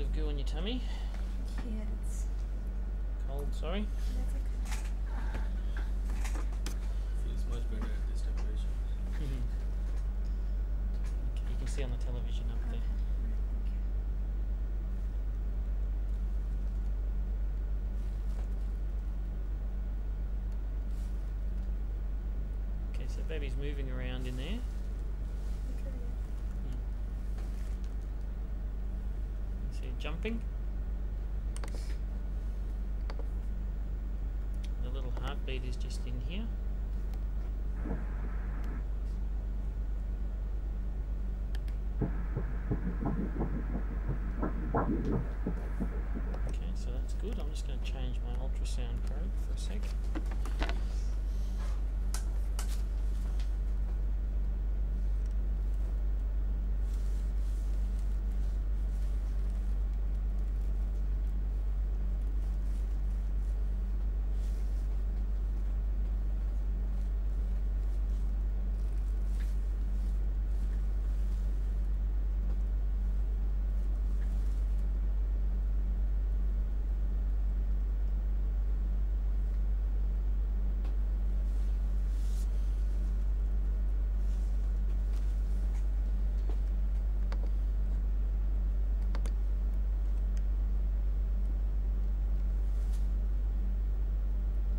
of goo on your tummy. Yeah, that's Sorry. okay. Feels much better at this temperature. You can see on the television up Okay. there. Right, Okay, so baby's moving around in there. thank you. Okay. You see it jumping. The little heartbeat is just in here. Okay, so that's good. I'm just going to change my ultrasound probe for a sec.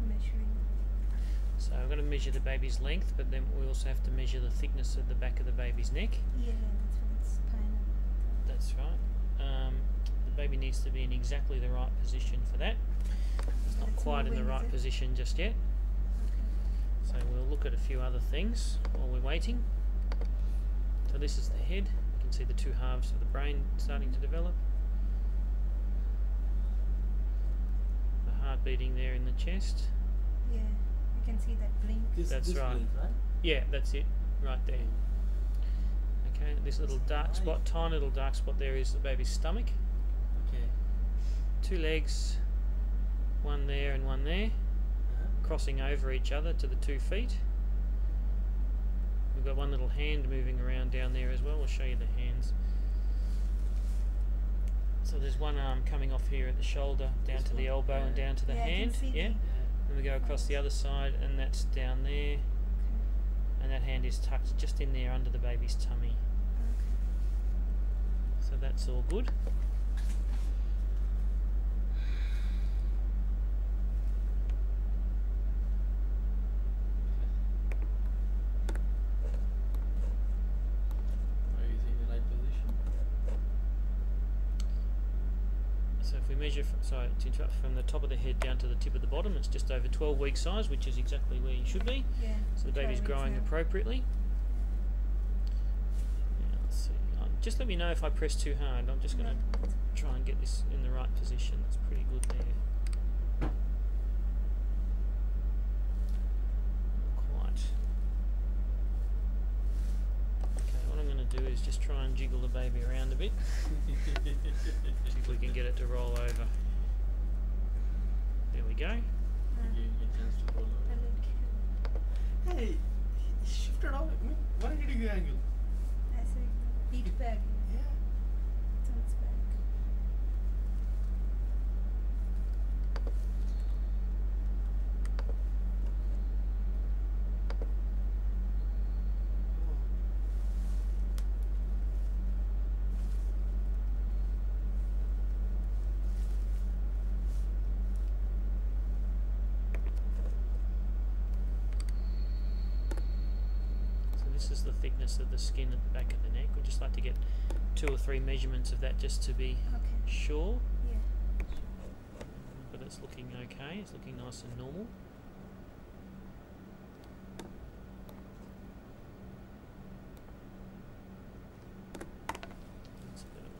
Measuring. So I'm going to measure the baby's length, but then we also have to measure the thickness of the back of the baby's neck. Yeah, that's what it's spinal. That's right. The baby needs to be in exactly the right position for that. It's not That's quite in the moving, right is it? position just yet. Okay. So we'll look at a few other things while we're waiting. So this is the head. You can see the two halves of the brain starting to develop. The heart beating there in the chest. Yeah, you can see that blink. That's this right. blink, right? Yeah, that's it, right there. Okay, this little dark spot, tiny little dark spot there is the baby's stomach. Okay. Two legs, one there and one there, crossing over each other to the 2 feet. We've got one little hand moving around down there as well. We'll show you the hands. So there's one arm coming off here at the shoulder, down This to the one? elbow and Yeah. down to the Yeah, I can hand. see Yeah. that. Then we go across the other side, and that's down there, Okay. and that hand is tucked just in there under the baby's tummy. Okay. So that's all good. Are you in the right position? So if we measure, from the top of the head down to the tip of the bottom, it's just over 12 week size, which is exactly where you should be. Yeah. So the baby's 12 weeks growing now. appropriately. Now, let's see. Just let me know if I press too hard. I'm just going to try and get this in the right position. That's pretty good there. Not quite. Okay, what I'm going to do is just try and jiggle the baby around a bit. See if we can get it to roll over. There we go. Give you a chance to roll I over. like Hey, he shifted out. 180 degree angle. I say beat back. Yeah. So it's back. So this is the thickness of the skin at the back of the neck. We'd just like to get 2 or 3 measurements of that just to be Okay. sure. Yeah. But it's looking okay. It's looking nice and normal. That's a better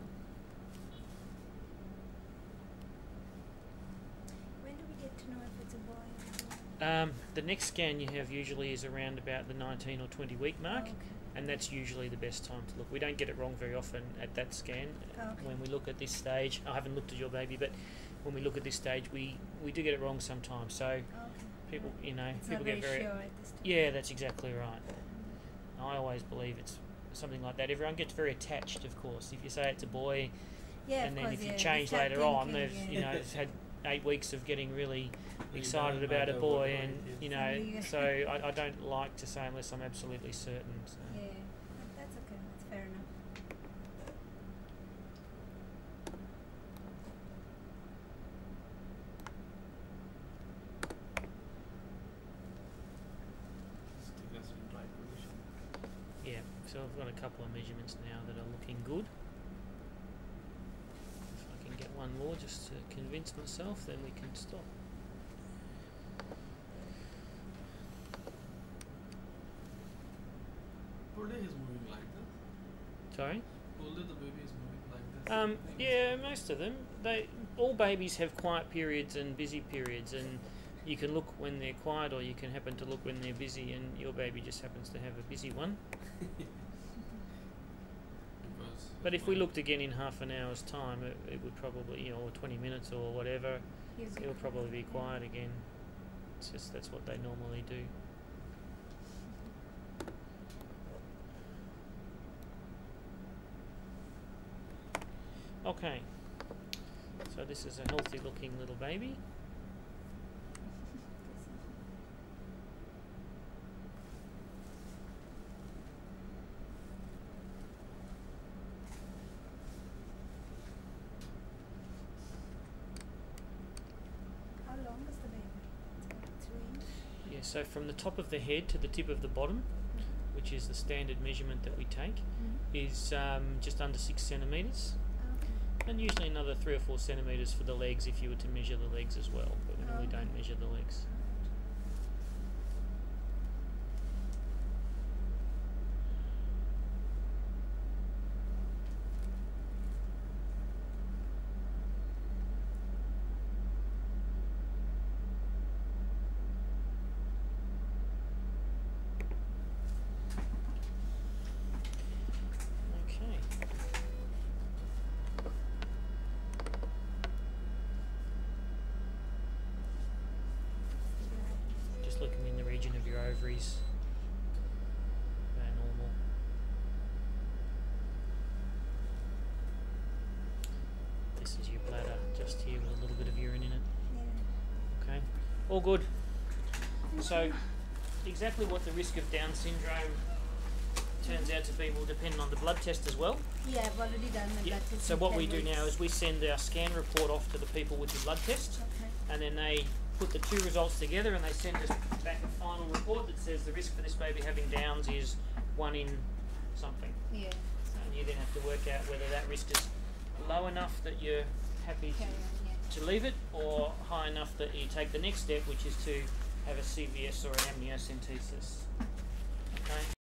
When do we get to know if it's a boy or a girl? one. The next scan you have usually is around about the 19 or 20 week mark. Oh, okay. And that's usually the best time to look. We don't get it wrong very often at that scan. Oh, okay. When we look at this stage, I haven't looked at your baby, but when we look at this stage, we do get it wrong sometimes. So Oh, okay. people, It's people not get very very sure at this time. yeah, that's exactly right. I always believe it's something like that. Everyone gets very attached, of course. If you say it's a boy, Yeah, and of then course, if you yeah. change Start later on, thinking, they've yeah. you know had 8 weeks of getting really They excited don't about a matter boy, what and it is. you know, Yeah. so I don't like to say unless I'm absolutely certain. So. Yeah, that's okay. That's fair enough. Stick us in right position. Yeah, so I've got a couple of measurements now that are looking good. If I can get one more just to convince myself, then we can stop. Whole day is moving like that. Sorry? Whole day the baby is moving like this. Yeah, most of them. All babies have quiet periods and busy periods, and you can look when they're quiet, or you can happen to look when they're busy, and your baby just happens to have a busy one. Because But if my- we looked again in half an hour's time, it would probably, you know, or 20 minutes or whatever, Here's it'll probably be quiet again. It's just that's what they normally do. Okay, so this is a healthy looking little baby. How long is the baby? It's about 3 inches. Yeah, so from the top of the head to the tip of the bottom, which is the standard measurement that we take, is just under 6 centimetres, Okay. and usually another 3 or 4 centimetres for the legs if you were to measure the legs as well, but we normally Okay. don't measure the legs. Okay. Just looking in the region of your ovaries. They're normal. This is your bladder, just here with a little bit of urine in it. Yeah. Okay. All good. So, exactly what the risk of Down syndrome turns out to be will depend on the blood test as well. Yeah, I've already done the Yeah. blood test. So in what 10 we do now weeks. is we send our scan report off to the people with the blood test, Okay. and then they put the 2 results together and they send us back a final report that says the risk for this baby having Downs is 1 in something. Yeah. And you then have to work out whether that risk is low enough that you're happy Carry on, yeah. to leave it, or high enough that you take the next step, which is to have a CVS or an amniocentesis. Okay.